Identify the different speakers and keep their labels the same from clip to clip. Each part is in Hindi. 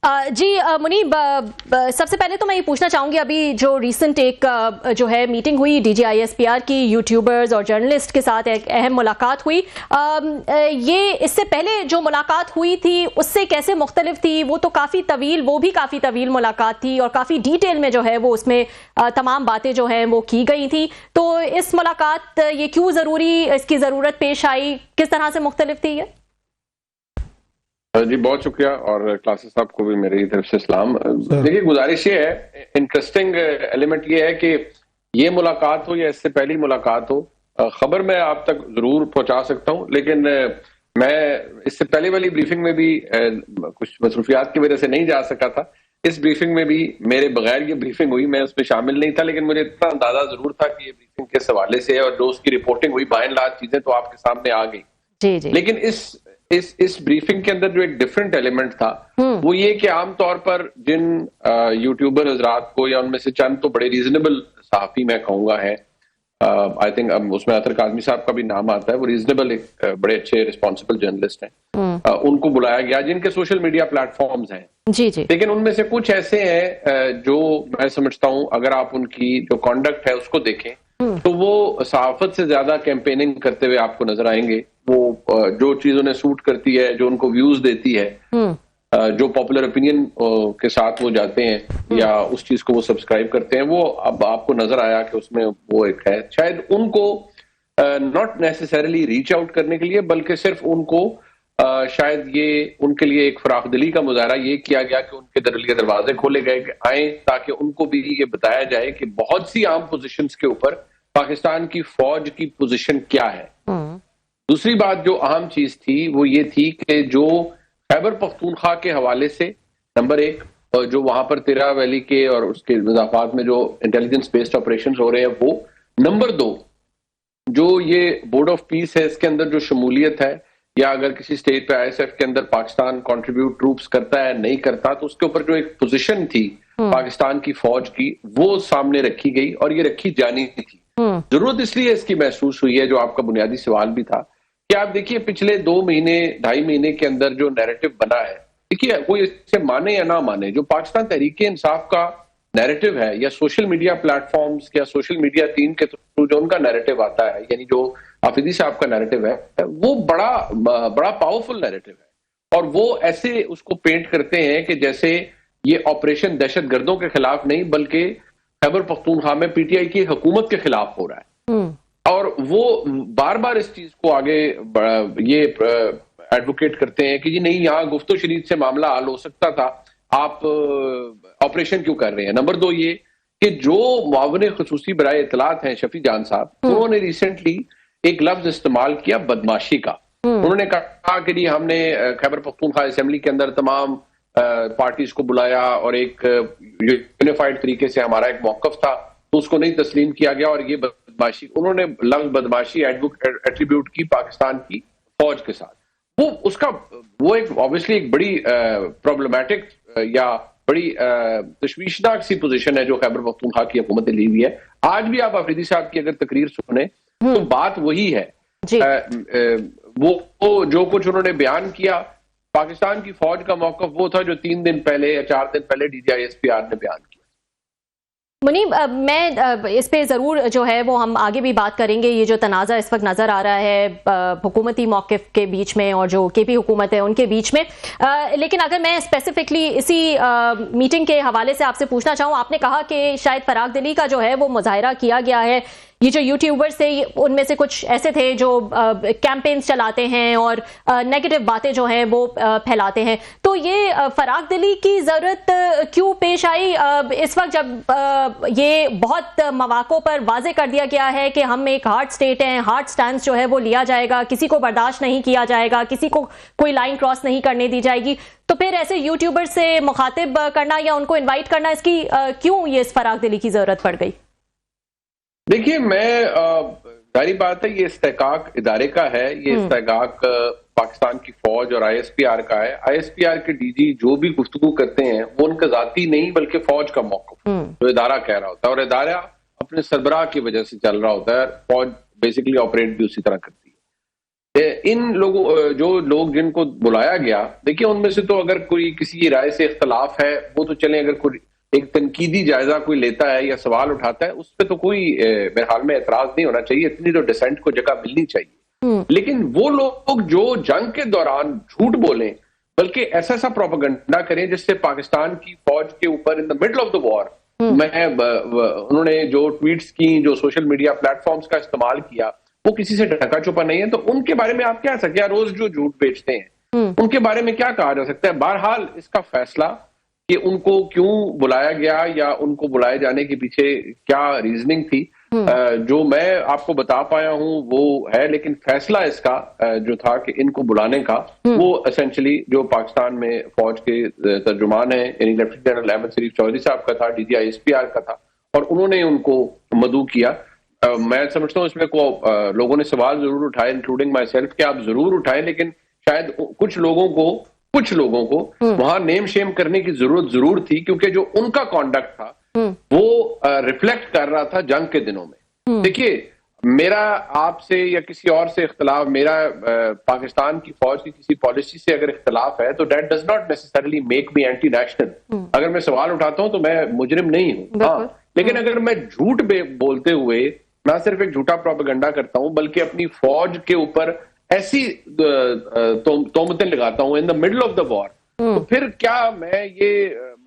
Speaker 1: जी मुनीब, सबसे पहले तो मैं ये पूछना चाहूंगी, अभी जो रीसेंट एक जो है मीटिंग हुई DGISPR की यूट्यूबर्स और जर्नलिस्ट के साथ एक अहम मुलाकात हुई, ये इससे पहले जो मुलाकात हुई थी उससे कैसे मुख्तलिफ थी? वो तो वो भी काफ़ी तवील मुलाकात थी और काफ़ी डिटेल में जो है वो उसमें तमाम बातें जो हैं वो की गई थी। तो इस मुलाकात ये क्यों ज़रूरी, इसकी ज़रूरत पेश आई, किस तरह से मुख्तलिफ थी ये?
Speaker 2: जी बहुत शुक्रिया, और क्लासेस साहब को भी मेरी तरफ से सलाम। देखिए, गुजारिश ये है, इंटरेस्टिंग एलिमेंट ये है कि ये मुलाकात हो या इससे पहली मुलाकात हो, खबर मैं आप तक जरूर पहुंचा सकता हूं, लेकिन मैं इससे पहले वाली ब्रीफिंग में भी कुछ मसरूफियात की वजह से नहीं जा सका था। इस ब्रीफिंग में भी मेरे बगैर ये ब्रीफिंग हुई, मैं उसमें शामिल नहीं था, लेकिन मुझे इतना अंदाजा जरूर था कि ये ब्रीफिंग किस हवाले से है, और जो उसकी रिपोर्टिंग हुई बाय एंड लार्ज चीजें तो आपके सामने आ गई।
Speaker 1: जी जी।
Speaker 2: लेकिन इस ब्रीफिंग के अंदर जो एक डिफरेंट एलिमेंट था वो ये कि आमतौर पर जिन यूट्यूबर हजरात को, या उनमें से चंद तो बड़े रीजनेबल सहाफी मैं कहूंगा है, आई थिंक उसमें अतर काजमी साहब का भी नाम आता है, वो रीजनेबल एक बड़े अच्छे रिस्पॉन्सिबल जर्नलिस्ट हैं, उनको बुलाया गया जिनके सोशल मीडिया प्लेटफॉर्म्स हैं।
Speaker 1: जी जी।
Speaker 2: लेकिन उनमें से कुछ ऐसे हैं जो मैं समझता हूं अगर आप उनकी जो कॉन्डक्ट है उसको देखें तो वो सहाफत से ज्यादा कैंपेनिंग करते हुए आपको नजर आएंगे। वो जो चीज उन्हें सूट करती है, जो उनको व्यूज देती है, जो पॉपुलर ओपिनियन के साथ वो जाते हैं या उस चीज को वो सब्सक्राइब करते हैं, वो अब आपको नजर आया कि उसमें वो एक है। शायद उनको नॉट नेसेसरली रीच आउट करने के लिए, बल्कि सिर्फ उनको शायद ये उनके लिए एक फराखदिली का मुजाहरा ये किया गया कि उनके लिए दरवाजे खोले गए कि आए, ताकि उनको भी ये बताया जाए कि बहुत सी आम पोजीशंस के ऊपर पाकिस्तान की फौज की पोजीशन क्या है। दूसरी बात जो अहम चीज थी वो ये थी कि जो खैबर पख्तूनख्वा के हवाले से, नंबर एक, जो वहां पर तिरा वैली के और उसके मुजाफात में जो इंटेलिजेंस बेस्ड ऑपरेशन हो रहे हैं वो, नंबर दो, जो ये बोर्ड ऑफ पीस है इसके अंदर जो शमूलियत है, या अगर किसी स्टेट पे ISF के अंदर पाकिस्तान कंट्रीब्यूट ट्रूप्स करता है नहीं करता, तो उसके ऊपर जो एक पोजीशन थी पाकिस्तान की फौज की वो सामने रखी गई और ये रखी जानी थी। जरूरत इसलिए इसकी महसूस हुई है, जो आपका बुनियादी सवाल भी था, कि आप देखिए पिछले 2 महीने 2.5 महीने के अंदर जो नैरेटिव बना है, देखिए कोई इसे माने या ना माने, जो पाकिस्तान तहरीक इंसाफ का नैरेटिव है या सोशल मीडिया प्लेटफॉर्म्स या सोशल मीडिया टीम के थ्रू जो उनका नैरेटिव आता है, यानी जो आफिदी साहब का नैरेटिव है, वो बड़ा पावरफुल नैरेटिव है, और वो ऐसे उसको पेंट करते हैं कि जैसे ये ऑपरेशन दहशतगर्दों के खिलाफ नहीं बल्कि खैबर पख्तूनख्वा में PTI की हुकूमत के खिलाफ हो रहा है। और वो बार बार इस चीज को आगे ये एडवोकेट करते हैं कि जी नहीं, यहाँ गुफ्तो शरीद से मामला हल हो सकता था, आप ऑपरेशन क्यों कर रहे हैं। नंबर दो ये कि जो मुआविन खुसूसी बराए इतलात हैं शफी जान साहब, उन्होंने रिसेंटली एक लफ्ज इस्तेमाल किया बदमाशी का। उन्होंने कहा कि जी हमने खैबर पख्तूनख्वा असेंबली के अंदर तमाम पार्टीज को बुलाया और एक यूनिफाइड तरीके से हमारा एक मौकफ था, तो उसको नहीं तस्लीम किया गया, और ये बदमाशी, उन्होंने लफ्ज बदमाशी एट्रीब्यूट की पाकिस्तान की फौज के साथ। वो एक ऑब्वियसली एक बड़ी प्रॉब्लमैटिक या बड़ी तशवीशनाक सी पोजीशन है जो खैबर पख्तूनख्वा की हुकूमत ने ली हुई है। आज भी आप अफरीदी साहब की अगर तकरीर सुने तो बात वही है। वो जो कुछ उन्होंने बयान किया, पाकिस्तान की फौज का मौकफ वो था जो 3 दिन पहले या 4 दिन पहले DGISPR ने बयान किया।
Speaker 1: मुनीब, मैं इस पे ज़रूर जो है वो हम आगे भी बात करेंगे, ये जो तनाज़ा इस वक्त नज़र आ रहा है हुकूमती मौक़िफ़ के बीच में और जो KP हुकूमत है उनके बीच में, लेकिन अगर मैं स्पेसिफिकली इसी मीटिंग के हवाले से आपसे पूछना चाहूँ, आपने कहा कि शायद फराग दिली का जो है वो मुजाहिरा किया गया है। ये जो यूट्यूबर्स थे उनमें से कुछ ऐसे थे जो कैंपेन्स चलाते हैं और नेगेटिव बातें जो हैं वो फैलाते हैं, तो ये फराग दिली की ज़रूरत क्यों पेश आई इस वक्त जब ये बहुत मौक़ों पर वाजे कर दिया गया है कि हम एक हार्ड स्टेट हैं, हार्ड स्टैंड जो है वो लिया जाएगा, किसी को बर्दाश्त नहीं किया जाएगा, किसी को कोई लाइन क्रॉस नहीं करने दी जाएगी। तो फिर ऐसे यूट्यूबर से मुखातिब करना या उनको इन्वाइट करना, इसकी क्यों ये इस फराग दिली की ज़रूरत पड़ गई?
Speaker 2: देखिए, जारी बात है, ये इस्तेहकाक इदारे का है, ये इस्तेहकाक पाकिस्तान की फौज और ISPR का है। ISPR के DG जो भी गुफ्तगू करते हैं वो उनका जाती नहीं बल्कि फौज का मौक़िफ़ जो इदारा कह रहा होता है, और इदारा अपने सरबराह की वजह से चल रहा होता है, फौज बेसिकली ऑपरेट भी उसी तरह करती है। इन लोगों जो लोग जिनको बुलाया गया, देखिए उनमें से तो अगर कोई किसी की राय से इख्तलाफ है वो तो चले, अगर कोई एक तनकीदी जायजा कोई लेता है या सवाल उठाता है उस पर तो कोई मेरे ख्याल में एतराज नहीं होना चाहिए, इतनी तो डिसेंट को जगह मिलनी चाहिए। लेकिन वो लोग जो जंग के दौरान झूठ बोलें, बल्कि ऐसा प्रोपेगेंडा करें जिससे पाकिस्तान की फौज के ऊपर in the middle of the war उन्होंने जो ट्वीट्स की, जो सोशल मीडिया प्लेटफॉर्म्स का इस्तेमाल किया, वो किसी से ढका छुपा नहीं है। तो उनके बारे में आप क्या सकते हैं, रोज जो झूठ बेचते हैं उनके बारे में क्या कहा जा सकता है। बहरहाल इसका फैसला कि उनको क्यों बुलाया गया या उनको बुलाए जाने के पीछे क्या रीजनिंग थी, जो मैं आपको बता पाया हूं वो है, लेकिन फैसला इसका जो था कि इनको बुलाने का, वो एसेंशली जो पाकिस्तान में फौज के तर्जुमान है यानी लेफ्टिनेंट जनरल अहमद शरीफ चौधरी साहब का था, DGI SPR का था, और उन्होंने उनको मदऊ किया। मैं समझता हूँ इसमें लोगों ने सवाल जरूर उठाए, इंक्लूडिंग माई सेल्फ, कि आप जरूर उठाएं, लेकिन शायद कुछ लोगों को वहां नेम शेम करने की जरूरत जरूर थी, क्योंकि जो उनका कॉन्डक्ट था वो रिफ्लेक्ट कर रहा था जंग के दिनों में। देखिए, मेरा आपसे या किसी और से इख्तलाफ, मेरा पाकिस्तान की फौज की किसी पॉलिसी से अगर इख्तलाफ है तो that does not necessarily make me anti national. अगर मैं सवाल उठाता हूं तो मैं मुजरिम नहीं हूं, हाँ, लेकिन अगर मैं झूठ बोलते हुए ना सिर्फ एक झूठा प्रोपेगेंडा करता हूं बल्कि अपनी फौज के ऊपर ऐसी तोहमतें लगाता हूं in the middle of the war, तो फिर क्या मैं ये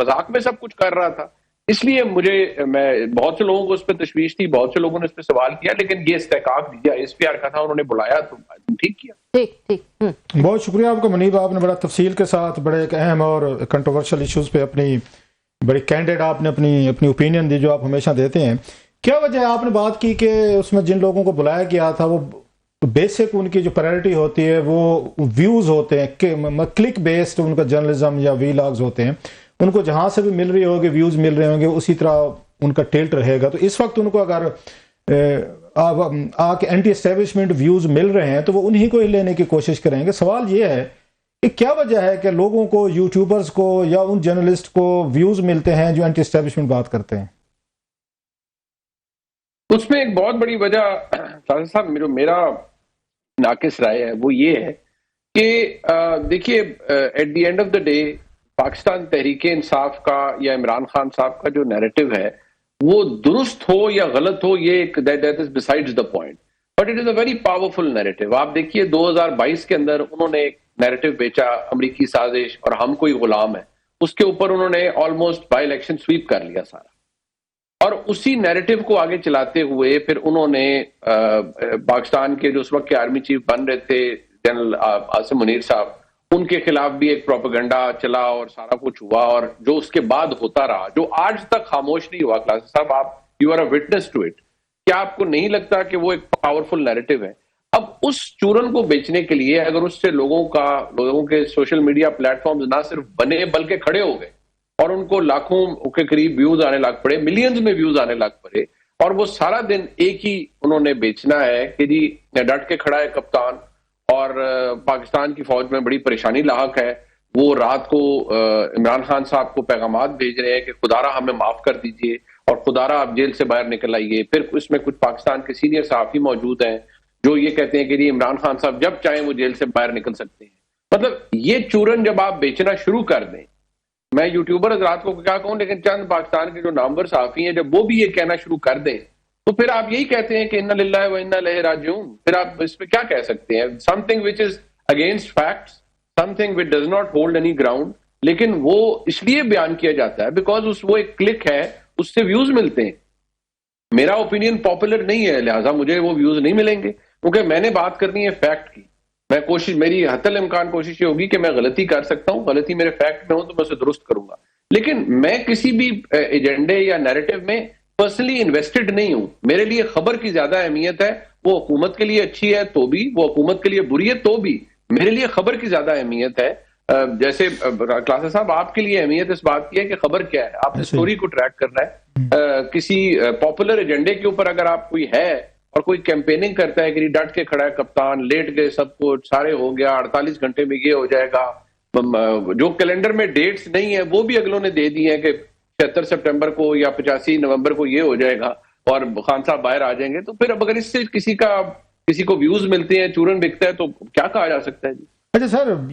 Speaker 2: मजाक में सब कुछ कर रहा था? इसलिए मैं बहुत से लोगों को उस पर तशवीश थी, बहुत से लोगों ने इस पर सवाल किया, लेकिन ये इस्तेकाक DGI SPR का था, उन्होंने बुलाया तो ठीक किया।
Speaker 1: ठीक।
Speaker 3: बहुत शुक्रिया आपका मुनीब, आपने बड़ा तफसील के साथ बड़े एक अहम और कंट्रोवर्शियल इश्यूज पे अपनी बड़ी कैंडिड आपने अपनी ओपिनियन दी, जो आप हमेशा देते हैं। क्या वजह है, आपने बात की कि उसमें जिन लोगों को बुलाया गया था वो बेसिक उनकी जो प्रायोरिटी होती है वो व्यूज होते हैं, क्लिक बेस्ड उनका जर्नलिज्म या वीलॉग्स होते हैं, उनको जहां से भी मिल रही होगी, व्यूज मिल रहे होंगे, उसी तरह उनका टिल्ट रहेगा। तो इस वक्त उनको अगर आके एंटी एस्टेब्लिशमेंट व्यूज मिल रहे हैं तो वो उन्हीं को ही लेने की कोशिश करेंगे। सवाल ये है कि क्या वजह है कि लोगों को, यूट्यूबर्स को या उन जर्नलिस्ट को व्यूज मिलते हैं जो एंटी एस्टेब्लिशमेंट बात करते हैं?
Speaker 2: उसमें एक बहुत बड़ी वजह साहब मेरा नाकिस राय है, वो ये है कि देखिए, at the end of the day Pakistan Tehreek-e-Insaf का या इमरान खान साहब का जो नैरेटिव है वो दुरुस्त हो या गलत हो, ये that is besides the point, but it is a very powerful narrative. आप देखिए 2022 के अंदर उन्होंने एक नैरेटिव बेचा, अमरीकी साजिश और हम कोई गुलाम है, उसके ऊपर उन्होंने ऑलमोस्ट बाई इलेक्शन स्वीप कर लिया सारा, और उसी नैरेटिव को आगे चलाते हुए फिर उन्होंने पाकिस्तान के जो उस वक्त के आर्मी चीफ बन रहे थे जनरल आसिम मुनीर साहब, उनके खिलाफ भी एक प्रोपेगेंडा चला और सारा कुछ हुआ, और जो उसके बाद होता रहा, जो आज तक खामोश नहीं हुआ। क्लास साहब, आप you are a witness to it. क्या आपको नहीं लगता कि वो एक पावरफुल नैरेटिव है? अब उस चूरन को बेचने के लिए अगर उससे लोगों के सोशल मीडिया प्लेटफॉर्म्स ना सिर्फ बने बल्कि खड़े हो गए और उनको लाखों के करीब व्यूज आने लग पड़े, मिलियंस में व्यूज आने लग पड़े, और वो सारा दिन एक ही उन्होंने बेचना है कि जी डट के खड़ा है कप्तान, और पाकिस्तान की फौज में बड़ी परेशानी लाहक है। वो रात को इमरान खान साहब को पैगामात भेज रहे हैं कि खुदारा हमें माफ कर दीजिए और खुदारा आप जेल से बाहर निकल आइए। फिर इसमें कुछ पाकिस्तान के सीनियर सहाफी मौजूद हैं जो ये कहते हैं कि जी इमरान खान साहब जब चाहें वो जेल से बाहर निकल सकते हैं। मतलब ये चूरन जब आप बेचना शुरू कर दें, मैं यूट्यूबर हजरात को क्या कहूं, लेकिन चंद पाकिस्तान के जो नामवर सहाफी हैं जब वो भी ये कहना शुरू कर दें तो फिर आप यही कहते हैं कि इन्ना लिल्लाहि व इन्ना इलैहि राजिऊन। फिर आप इस पे क्या कह सकते हैं? Something which is against facts, something which does not hold any ground, लेकिन वो इसलिए बयान किया जाता है बिकॉज वो एक क्लिक है, उससे व्यूज मिलते हैं। मेरा ओपिनियन पॉपुलर नहीं है, लिहाजा मुझे वो व्यूज नहीं मिलेंगे, क्योंकि मैंने बात करनी है फैक्ट की। मेरी हतल इम्कान कोशिश ये होगी कि मैं गलती कर सकता हूं, गलती मेरे फैक्ट में हो तो मैं उसे दुरुस्त करूंगा, लेकिन मैं किसी भी एजेंडे या नैरेटिव में पर्सनली इन्वेस्टेड नहीं हूं। मेरे लिए खबर की ज्यादा अहमियत है, वो हुकूमत के लिए अच्छी है तो भी, वो हुकूमत के लिए बुरी है तो भी, मेरे लिए खबर की ज्यादा अहमियत है। जैसे क्लासेस साहब, आपके लिए अहमियत इस बात की है कि खबर क्या है, आपने स्टोरी को ट्रैक करना है। किसी पॉपुलर एजेंडे के ऊपर अगर आप कोई है और कोई कैंपेनिंग करता है कि डट के खड़ा है कप्तान, लेट गए सब कुछ, सारे हो गया, 48 घंटे में ये हो जाएगा, जो कैलेंडर में डेट्स नहीं है वो भी अगलों ने दे दी है कि 76 सितंबर को या 85 नवंबर को ये हो जाएगा और खान साहब बाहर आ जाएंगे, तो फिर अब अगर इससे किसी का किसी को व्यूज मिलते हैं, चूरन बिकता है, तो क्या कहा जा सकता है जी?
Speaker 3: अच्छा सर,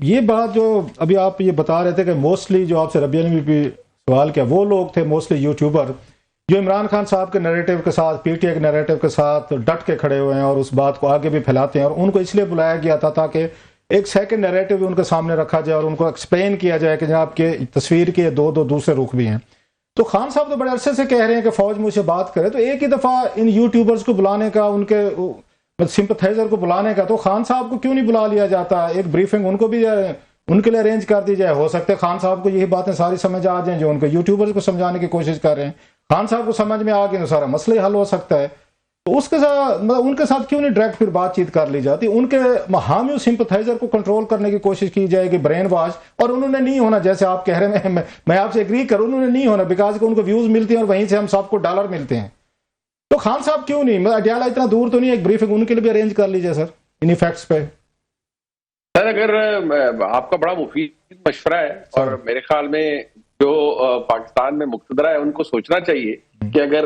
Speaker 3: ये बात जो अभी आप ये बता रहे थे कि मोस्टली जो आपसे रबिया ने भी सवाल किया, वो लोग थे मोस्टली यूट्यूबर जो इमरान खान साहब के नैरेटिव के साथ, पीटीआई के नैरेटिव के साथ डट के खड़े हुए हैं और उस बात को आगे भी फैलाते हैं, और उनको इसलिए बुलाया गया था ताकि एक सेकंड नैरेटिव भी उनके सामने रखा जाए और उनको एक्सप्लेन किया जाए कि जनाब के तस्वीर के दो दूसरे रुख भी हैं। तो खान साहब तो बड़े अरसे से कह रहे हैं कि फौज मुझसे बात करे, तो एक ही दफा इन यूट्यूबर्स को बुलाने का, उनके सिंपथाइजर को बुलाने का, तो खान साहब को क्यों नहीं बुला लिया जाता? एक ब्रीफिंग उनको भी उनके लिए अरेंज कर दी जाए। हो सकता है खान साहब को यही बातें सारी समझ आ जाएं जो उनको यूट्यूबर्स को समझाने की कोशिश कर रहे हैं। खान साहब को समझ में आ गए तो सारा मसला ही हल हो सकता है। तो उसके साथ मतलब उनके साथ क्यों नहीं डायरेक्ट फिर बातचीत कर ली जाती? उनके हामी सिंपथाइजर को कंट्रोल करने की कोशिश की जाएगी, ब्रेन वॉश, और उन्होंने नहीं होना जैसे आप कह रहे हैं। मैं आपसे एग्री करूं, उन्होंने नहीं होना बिकॉज उनको व्यूज मिलते हैं और वहीं से हम सबको डॉलर मिलते हैं। तो खान साहब क्यों नहीं, अडियाला इतना दूर तो नहीं, एक ब्रीफिंग उनके लिए भी अरेंज कर लीजिए सर इन फैक्ट्स पे।
Speaker 2: सर अगर आपका बड़ा मुफीद मशवरा है, और मेरे ख्याल में जो पाकिस्तान में मुक्तदरा है उनको सोचना चाहिए कि अगर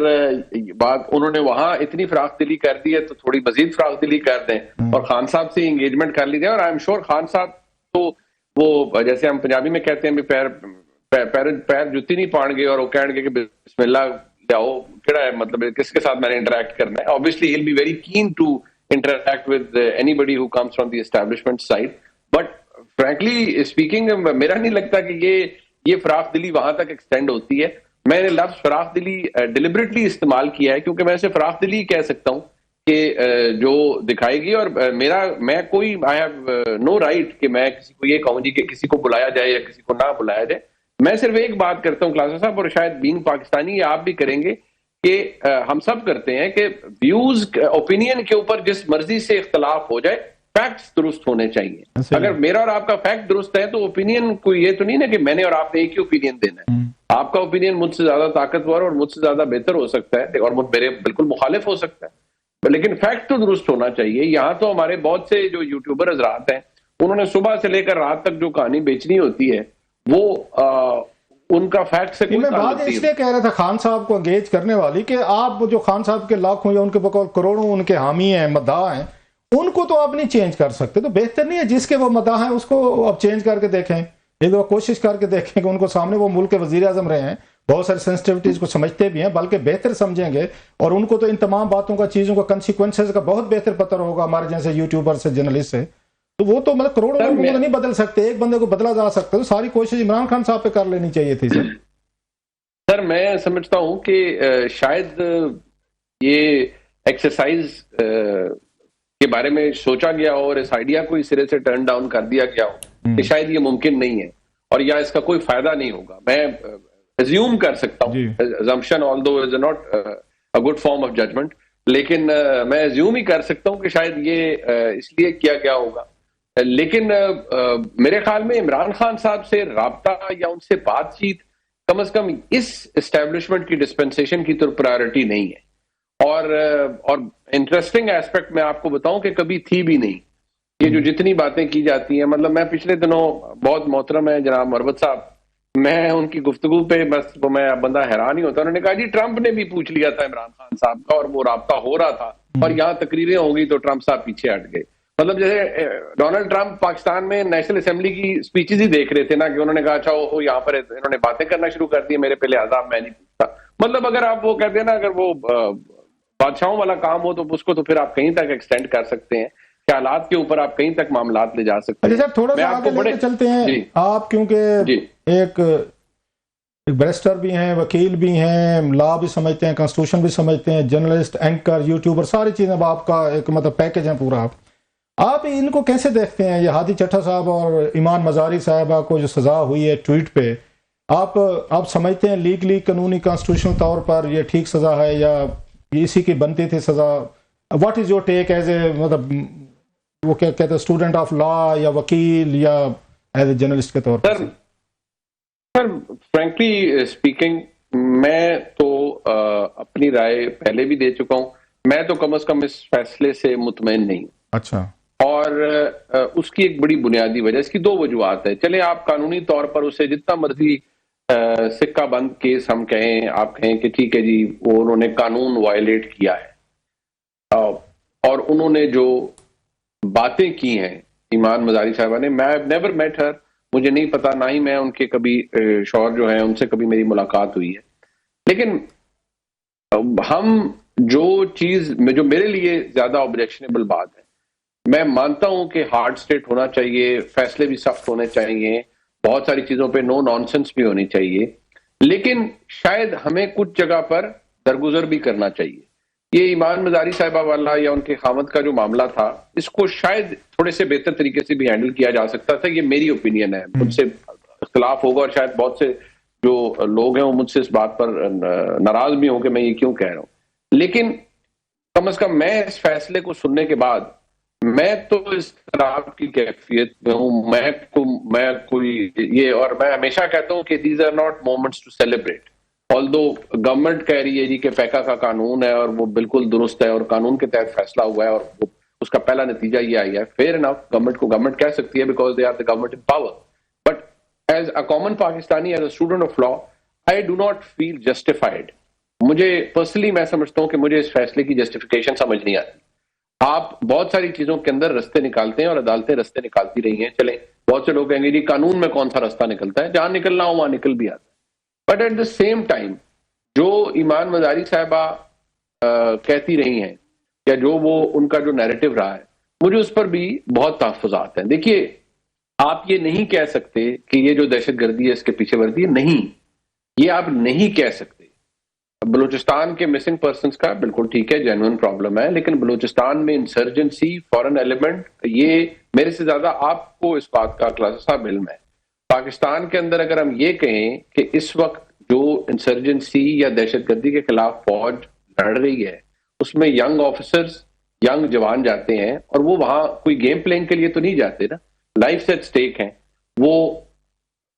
Speaker 2: बात उन्होंने वहां इतनी फराख दिली कर दी है तो थोड़ी मजीद फराख दिली कर दें और खान साहब से एंगेजमेंट कर ली जाए। और आई एम श्योर खान साहब तो वो जैसे हम पंजाबी में कहते हैं भी पैर जुत्ती नहीं पाएंगे और वो कहेंगे कि बिस्मिल्लाह जाओ, केड़ा है मतलब किसके साथ मैंने इंटरेक्ट करना है। Obviously he will be very keen to interact with anybody who comes from the establishment side, but frankly speaking मेरा नहीं लगता कि ये फराख दिली वहां तक एक्सटेंड होती है। मैंने लफ्ज फराख दिली डिलिबरेटली इस्तेमाल किया है क्योंकि मैं इसे फराख दिली कह सकता हूं कि जो दिखाएगी, और मैं कोई आई हैव नो राइट कि मैं किसी को ये कहूं जी कि किसी को बुलाया जाए या किसी को ना बुलाया जाए। मैं सिर्फ एक बात करता हूं क्लासा साहब, और शायद बीइंग पाकिस्तानी आप भी करेंगे कि हम सब करते हैं कि व्यूज ओपिनियन के ऊपर जिस मर्जी से इख्तलाफ हो जाए, फैक्ट्स दुरुस्त होने चाहिए। अगर मेरा और आपका फैक्ट दुरुस्त है तो ओपिनियन कोई ये तो नहीं ना कि मैंने और आपने एक ही ओपिनियन देना है। आपका ओपिनियन मुझसे ज्यादा ताकतवर और मुझसे ज्यादा बेहतर हो सकता है और मेरे बिल्कुल मुखालिफ हो सकता है, लेकिन फैक्ट तो दुरुस्त होना चाहिए। यहाँ तो हमारे बहुत से जो यूट्यूबर हजरात हैं उन्होंने सुबह से लेकर रात तक जो कहानी बेचनी होती है वो उनका फैक्ट से कोई
Speaker 3: बात इसलिए कह रहा था खान साहब को एंगेज करने वाली कि आप जो खान साहब के लाखों या उनके बकौल करोड़ों उनके हामी हैं, मद्दाह हैं, उनको तो आप नहीं चेंज कर सकते। तो बेहतर नहीं है जिसके वो मद्दाह हैं उसको आप चेंज करके देखें, एक बार कोशिश करके देखें कि उनको सामने वो मुल्क के वजीर आजम रहे हैं, बहुत सारी सेंसिटिविटीज को समझते भी हैं, बल्कि बेहतर समझेंगे और उनको तो इन तमाम बातों का, चीजों का, कंसिक्वेंसेज का बहुत बेहतर पता होगा हमारे जैसे यूट्यूबर से, जर्नलिस्ट से। तो वो तो मतलब करोड़ों लोगों को नहीं बदल सकते, एक बंदे को बदला जा सकता है। तो सारी कोशिश इमरान खान साहब पे कर लेनी चाहिए थी
Speaker 2: सर। मैं समझता हूं कि शायद ये एक्सरसाइज के बारे में सोचा गया हो और इस आइडिया को इस सिरे से टर्न डाउन कर दिया गया हो कि शायद ये मुमकिन नहीं है और या इसका कोई फायदा नहीं होगा। मैं अज्यूम कर सकता हूं, assumption although is not a good form of judgement, लेकिन मैं अज्यूम ही कर सकता हूं कि शायद ये इसलिए किया गया होगा। लेकिन मेरे ख्याल में इमरान खान साहब से राब्ता या उनसे बातचीत कम से कम इस एस्टेब्लिशमेंट की डिस्पेंसेशन की तो प्रायोरिटी नहीं है। और इंटरेस्टिंग एस्पेक्ट मैं आपको बताऊं कि कभी थी भी नहीं। ये जो जितनी बातें की जाती हैं, मतलब मैं पिछले दिनों, बहुत मोहतरम है जनाब मरवत साहब, मैं उनकी गुफ्तगू पे बस वो मैं बंदा हैरान ही होता। उन्होंने कहा जी ट्रंप ने भी पूछ लिया था इमरान खान साहब का और वो राब्ता हो रहा था और यहाँ तकरीरें होंगी तो ट्रंप साहब पीछे हट गए। मतलब जैसे डोनाल्ड ट्रंप पाकिस्तान में नेशनल असेंबली की स्पीचेस ही देख रहे थे ना, कि उन्होंने कहा अच्छा वो यहाँ पर इन्होंने बातें करना शुरू कर दी मेरे पे, लिहाजा मैं नहीं पूछता। मतलब अगर आप वो कहते हैं ना, अगर वो बादशाहों वाला काम हो तो उसको तो फिर आप कहीं तक एक्सटेंड कर सकते हैं, ख्यालात के ऊपर आप कहीं तक मामलात ले जा सकते हैं।
Speaker 3: थोड़ा सा आगे लेके चलते हैं आप, क्योंकि एक बैरिस्टर भी हैं, वकील भी हैं, लॉ भी समझते हैं, कॉन्स्टिट्यूशन भी समझते हैं, जर्नलिस्ट, एंकर, यूट्यूबर, सारी चीजें अब आपका एक मतलब पैकेज है पूरा। आप इनको कैसे देखते हैं, ये हादी चट्टा साहब और ईमान मजारी साहबा को जो सजा हुई है ट्वीट पे, आप समझते हैं लीगली, कानूनी, कॉन्स्टिट्यूशनल तौर पर ये ठीक सजा है या इसी की बनती थी सजा? What is your take as a, मतलब वो क्या कहते हैं, स्टूडेंट ऑफ लॉ या वकील या एज ए जर्नलिस्ट के तौर पर?
Speaker 2: सर फ्रैंकली स्पीकिंग मैं तो अपनी राय पहले भी दे चुका हूं। मैं तो कम से कम इस फैसले से मुतमईन नहीं।
Speaker 3: अच्छा।
Speaker 2: और उसकी एक बड़ी बुनियादी वजह, इसकी दो वजूहत है। चले आप कानूनी तौर पर उसे जितना मर्जी सिक्का बंद केस हम कहें, आप कहें कि ठीक है जी वो उन्होंने कानून वायलेट किया है, और उन्होंने जो बातें की हैं ईमान मजारी साहिबा ने, मैं नेवर मेट हर, मुझे नहीं पता, ना ही मैं उनके कभी शौहर जो है उनसे कभी मेरी मुलाकात हुई है, लेकिन हम जो चीज में जो मेरे लिए ज्यादा ऑब्जेक्शनेबल बात है, मैं मानता हूं कि हार्ड स्टेट होना चाहिए, फैसले भी सख्त होने चाहिए, बहुत सारी चीजों पे नो नॉनसेंस भी होनी चाहिए, लेकिन शायद हमें कुछ जगह पर दरगुजर भी करना चाहिए। ये ईमान मजारी साहिबा वाला या उनके खामद का जो मामला था, इसको शायद थोड़े से बेहतर तरीके से भी हैंडल किया जा सकता था। ये मेरी ओपिनियन है, मुझसे इख्तिलाफ होगा और शायद बहुत से जो लोग हैं वो मुझसे इस बात पर नाराज भी होंगे मैं ये क्यों कह रहा हूं, लेकिन कम से कम मैं इस फैसले को सुनने के बाद मैं तो इस तरह की कैफियत में हूं, मैं कोई ये, और मैं हमेशा कहता हूं कि these are not moments to celebrate. Although government कह रही है जी कि फैका का कानून है और वो बिल्कुल दुरुस्त है और कानून के तहत फैसला हुआ है और वो उसका पहला नतीजा ये आई है, फेयर इनफ, गवर्नमेंट को गवर्नमेंट कह सकती है because they are the government in power, but as a common Pakistani, as a student of law, I do not feel justified. मुझे पर्सनली मैं समझता हूं कि मुझे इस फैसले की जस्टिफिकेशन समझ नहीं आती। आप बहुत सारी चीजों के अंदर रास्ते निकालते हैं और अदालतें रास्ते निकालती रही हैं, चले बहुत से लोग कहेंगे जी कानून में कौन सा रास्ता निकलता है, जहां निकलना हो वहां निकल भी आता है, but at the same time जो ईमान मजारी साहिबा कहती रही हैं या जो वो उनका जो नैरेटिव रहा है, मुझे उस पर भी बहुत तहफ़्फ़ुज़ात हैं। देखिए, आप ये नहीं कह सकते कि ये जो दहशतगर्दी है इसके पीछे वर्दी है, नहीं, ये आप नहीं कह सकते। बलूचिस्तान के मिसिंग पर्सन्स का बिल्कुल ठीक है, जेन्युइन प्रॉब्लम है, लेकिन बलूचिस्तान में इंसर्जेंसी, फॉरेन एलिमेंट, ये मेरे से ज्यादा आपको इस बात का क्लास साहब इल्म है। पाकिस्तान के अंदर अगर हम ये कहें कि इस वक्त जो इंसर्जेंसी या दहशतगर्दी के खिलाफ फौज लड़ रही है, उसमें यंग ऑफिसर्स, यंग जवान जाते हैं और वो वहां कोई गेम प्लेइंग के लिए तो नहीं जाते ना, लाइफ एट स्टेक है, वो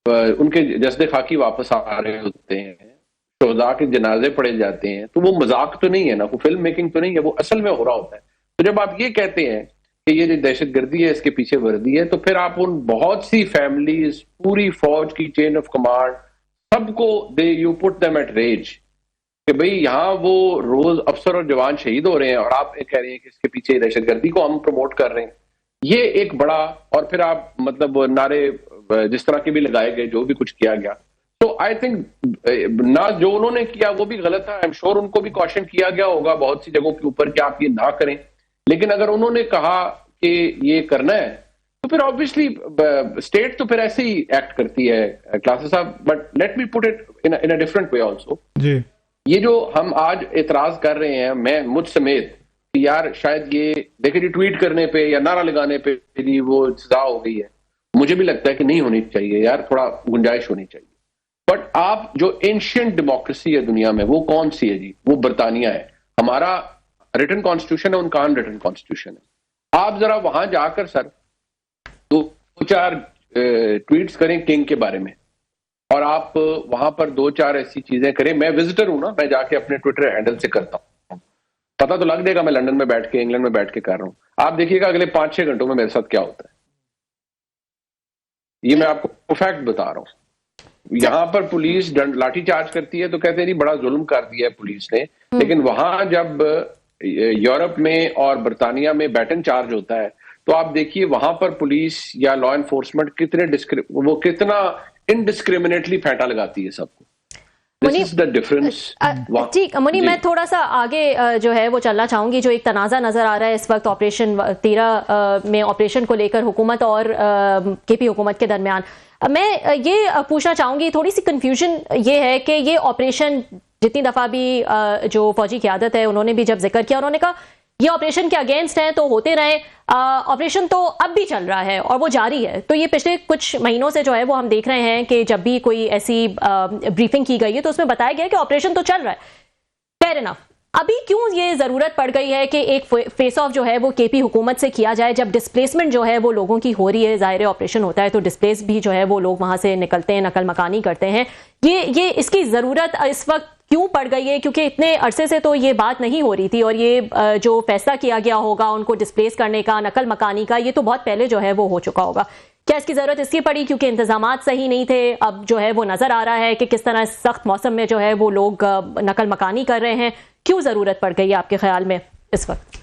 Speaker 2: उनके जस्दे खाकी वापस आ रहे होते हैं, शोहदा के जनाजे पड़े जाते हैं, तो वो मजाक तो नहीं है ना, वो फिल्म मेकिंग तो नहीं है, वो असल में हो रहा होता है। तो जब आप ये कहते हैं कि ये जो दहशतगर्दी है इसके पीछे वर्दी है, तो फिर आप उन बहुत सी फैमिलीज, पूरी फौज की चेन ऑफ कमांड, सबको you put them at rage कि भाई यहाँ वो रोज अफसर और जवान शहीद हो रहे हैं और आप कह रहे हैं कि इसके पीछे दहशतगर्दी को हम प्रमोट कर रहे हैं। ये एक बड़ा, और फिर आप मतलब नारे जिस तरह के भी लगाए गए, जो भी कुछ किया गया, तो आई थिंक ना जो उन्होंने किया वो भी गलत है। आई एम श्योर उनको भी कॉशन किया गया होगा बहुत सी जगहों के ऊपर कि आप ये ना करें, लेकिन अगर उन्होंने कहा कि ये करना है तो फिर ऑब्वियसली स्टेट तो फिर ऐसे ही एक्ट करती है क्लासेस साहब। But let me put it in a different way also जी। ये जो हम आज एतराज कर रहे हैं, मैं मुझ समेत, कि यार शायद ये देखिए जी ट्वीट करने पे या नारा लगाने पे जी वो सजा हो गई है, मुझे भी लगता है कि नहीं होनी चाहिए यार, थोड़ा गुंजाइश होनी चाहिए। बट आप जो एंशिएंट डेमोक्रेसी है दुनिया में, वो कौन सी है जी? वो बरतानिया है। हमारा रिटन कॉन्स्टिट्यूशन है, उनका अनरिटन कॉन्स्टिट्यूशन है। आप जरा वहां जाकर सर दो चार ट्वीट्स करें किंग के बारे में, और आप वहां पर दो चार ऐसी चीजें करें। मैं विजिटर हूं ना, मैं जाके अपने ट्विटर हैंडल से करता हूं, पता तो लग जाएगा मैं लंदन में बैठ के, इंग्लैंड में बैठ के कर रहा हूं। आप देखिएगा अगले 5-6 घंटों में मेरे साथ क्या होता है, ये मैं आपको फैक्ट बता रहा हूं। यहां पर पुलिस लाठी चार्ज करती है तो कहते हैं जी बड़ा जुल्म कर दिया है पुलिस ने, लेकिन वहां जब यूरोप में और बर्तानिया में बैटन चार्ज होता है तो आप देखिए वहां पर पुलिस या लॉ एनफोर्समेंट कितना इनडिस्क्रिमिनेटली फेंटा लगाती है सबको।
Speaker 1: ठीक मुनी, मैं थोड़ा सा आगे जो है वो चलना चाहूंगी। जो एक तनाज़ा नजर आ रहा है इस वक्त ऑपरेशन 13 में, ऑपरेशन को लेकर हुकूमत और केपी हुकूमत के दरमियान, मैं ये पूछना चाहूंगी, थोड़ी सी कंफ्यूजन ये है कि ये ऑपरेशन जितनी दफा भी जो फौजी क़यादत है उन्होंने भी जब जिक्र किया, उन्होंने कहा ये ऑपरेशन के अगेंस्ट है तो होते रहे, ऑपरेशन तो अब भी चल रहा है और वो जारी है। तो ये पिछले कुछ महीनों से जो है वो हम देख रहे हैं कि जब भी कोई ऐसी ब्रीफिंग की गई है तो उसमें बताया गया है कि ऑपरेशन तो चल रहा है। फेयर इनफ, अभी क्यों ये जरूरत पड़ गई है कि एक फेस ऑफ जो है वो केपी हुकूमत से किया जाए, जब डिस्प्लेसमेंट जो है वो लोगों की हो रही है? जाहिर ऑपरेशन होता है तो डिस्प्लेस भी जो है वो लोग वहां से निकलते हैं, नकल मकानी करते हैं। ये इसकी जरूरत इस वक्त क्यों पड़ गई है? क्योंकि इतने अरसे से तो ये बात नहीं हो रही थी, और ये जो फैसला किया गया होगा उनको डिस्प्लेस करने का, नकल मकानी का, ये तो बहुत पहले जो है वो हो चुका होगा। क्या इसकी जरूरत इसलिए पड़ी क्योंकि इंतजामात सही नहीं थे? अब जो है वो नजर आ रहा है कि किस तरह सख्त मौसम में जो है वो लोग नकल मकानी कर रहे हैं। क्यों जरूरत पड़ गई है आपके ख्याल में इस वक्त?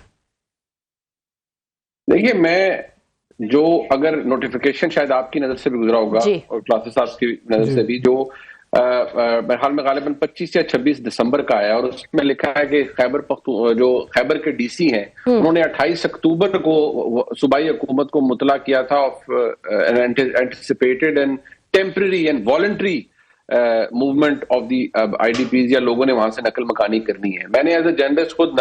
Speaker 2: देखिए, मैं जो अगर नोटिफिकेशन शायद आपकी नजर से भी गुजरा होगा
Speaker 1: जी।
Speaker 2: और क्लासेस साहब की नजर से भी, जो मेरे ख्याल में गालिबन 25 या 26 दिसंबर का आया और उसमें लिखा है कि जो खैबर के डीसी हैं उन्होंने 28 अक्टूबर को सूबाई हुकूमत को मुतला किया था of anticipated and temporary and voluntary movement of the IDPs, या लोगों ने वहां से नकल मकानी करनी है। मैंने एज ए जर्नलिस्ट खुद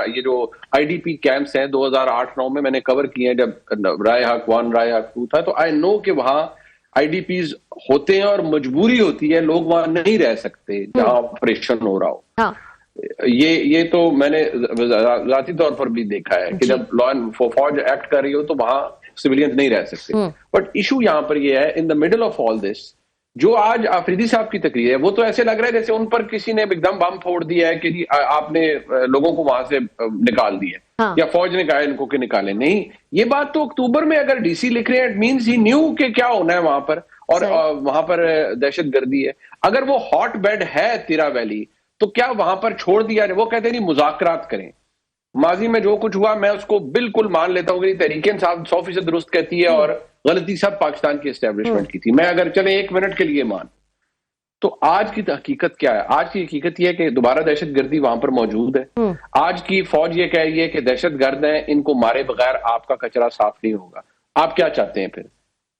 Speaker 2: ये जो आईडीपी कैंप्स हैं 2008-9 में मैंने कवर किए हैं, जब राय हक 1 राय हक 2 था, तो आई नो कि वहां आईडीपीज होते हैं और मजबूरी होती है, लोग वहां नहीं रह सकते जहां ऑपरेशन हो रहा हो।
Speaker 1: हाँ।
Speaker 2: ये तो मैंने जाती तौर पर भी देखा है कि जब लॉ एंड फौज एक्ट कर रही हो तो वहां सिविलियंस नहीं रह सकते। बट इशू यहां पर ये है, in the middle of all this, जो आज आफरीदी साहब की तकरीर है वो तो ऐसे लग रहा है जैसे उन पर किसी ने एकदम बम फोड़ दिया है कि आपने लोगों को वहां से निकाल दिया,
Speaker 1: हाँ।
Speaker 2: या फौज ने कहा इनको कि निकाले। नहीं, ये बात तो अक्टूबर में अगर डीसी लिख रहे हैं, इट मींस ही न्यू कि क्या होना है वहां पर, और वहां पर दहशतगर्दी है। अगर वो हॉट बेड है तिरा वैली, तो क्या वहां पर छोड़ दिया? वो कहते नहीं मुज़ाकरात करें। माजी में जो कुछ हुआ मैं उसको बिल्कुल मान लेता हूँ कि तहरीक-ए-इंसाफ 100% दुरुस्त कहती है और गलती सब पाकिस्तान की एस्टेब्लिशमेंट की थी। मैं अगर चले 1 मिनट के लिए मान, तो आज की हकीकत क्या है? आज की हकीकत यह है कि दोबारा दहशतगर्दी वहां पर मौजूद है। आज की फौज ये कह रही है कि दहशतगर्द हैं, इनको मारे बगैर आपका कचरा साफ नहीं होगा। आप क्या चाहते हैं फिर?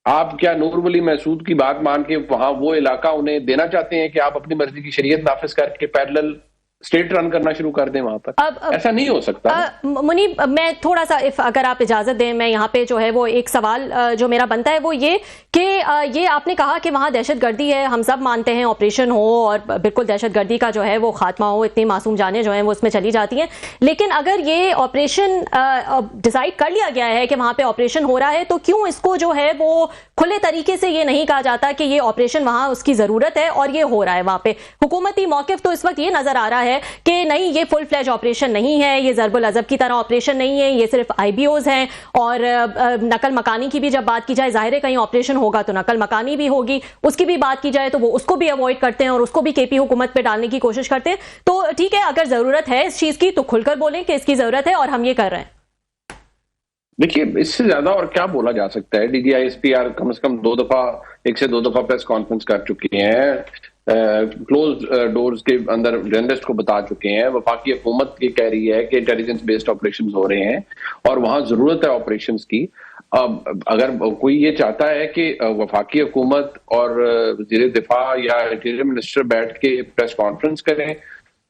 Speaker 2: आप क्या नूर वली महसूद की बात मान के वहां वो इलाका उन्हें देना चाहते हैं कि आप अपनी मर्जी की शरीयत नाफिज करके पैरेलल स्टेट रन करना शुरू कर दें वहां पर? ऐसा नहीं हो सकता।
Speaker 1: मुनीब, मैं थोड़ा सा अगर आप इजाजत दें, मैं यहाँ पे जो है वो एक सवाल जो मेरा बनता है वो ये कि ये आपने कहा कि वहां दहशतगर्दी है, हम सब मानते हैं ऑपरेशन हो और बिल्कुल दहशतगर्दी का जो है वो खात्मा हो, इतनी मासूम जानें जो हैं वो उसमें चली जाती हैं, लेकिन अगर ये ऑपरेशन डिसाइड कर लिया गया है कि वहां पे ऑपरेशन हो रहा है, तो क्यों इसको जो है वो खुले तरीके से ये नहीं कहा जाता कि ये ऑपरेशन वहां उसकी जरूरत है और ये हो रहा है वहां पे? हुकूमती मौकिफ तो इस वक्त ये नजर आ रहा है कि नहीं, ये फुल फ्लैज ऑपरेशन नहीं है, ये ज़रबुल अज़ब की तरह ऑपरेशन नहीं है, ये सिर्फ आईबीओज हैं। और नकल मकानी की भी जब बात की जाए, जाहिर है कहीं ऑपरेशन होगा तो नकल मकानी भी होगी, उसकी भी बात की जाए तो वो उसको भी अवॉइड करते हैं और उसको भी केपी हुकूमत पे डालने की कोशिश करते हैं। तो ठीक है, अगर जरूरत है इस चीज की तो खुलकर बोलें कि इसकी जरूरत है और हम ये कर रहे हैं।
Speaker 2: देखिए, इससे ज्यादा और क्या बोला जा सकता है? डीजीआईएसपीआर कम से कम 1 से 2 दफा प्रेस कॉन्फ्रेंस कर चुके हैं, क्लोज डोर्स के अंदर जर्नलिस्ट को बता चुके हैं। वफाकी हुकूमत ये कह रही है कि इंटेलिजेंस बेस्ड ऑपरेशंस हो रहे हैं और वहां जरूरत है ऑपरेशंस की। अब अगर कोई ये चाहता है कि वफाकी हुकूमत और वजीर दिफा या इंटीरियर मिनिस्टर बैठ के प्रेस कॉन्फ्रेंस करें,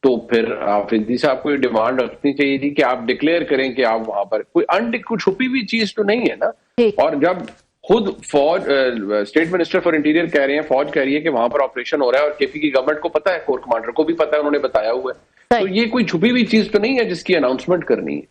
Speaker 2: तो फिर आफरीदी साहब को ये डिमांड रखनी चाहिए थी कि आप डिक्लेयर करें कि आप वहां पर कोई छुपी हुई चीज तो नहीं है ना। और जब खुद फौज स्टेट मिनिस्टर फॉर इंटीरियर कह रहे हैं, फौज कह रही है कि वहां पर ऑपरेशन हो रहा है और केपी की गवर्नमेंट को पता है, कोर कमांडर को भी पता है, उन्होंने बताया हुआ है, तो ये कोई छुपी हुई चीज तो नहीं है जिसकी अनाउंसमेंट करनी है।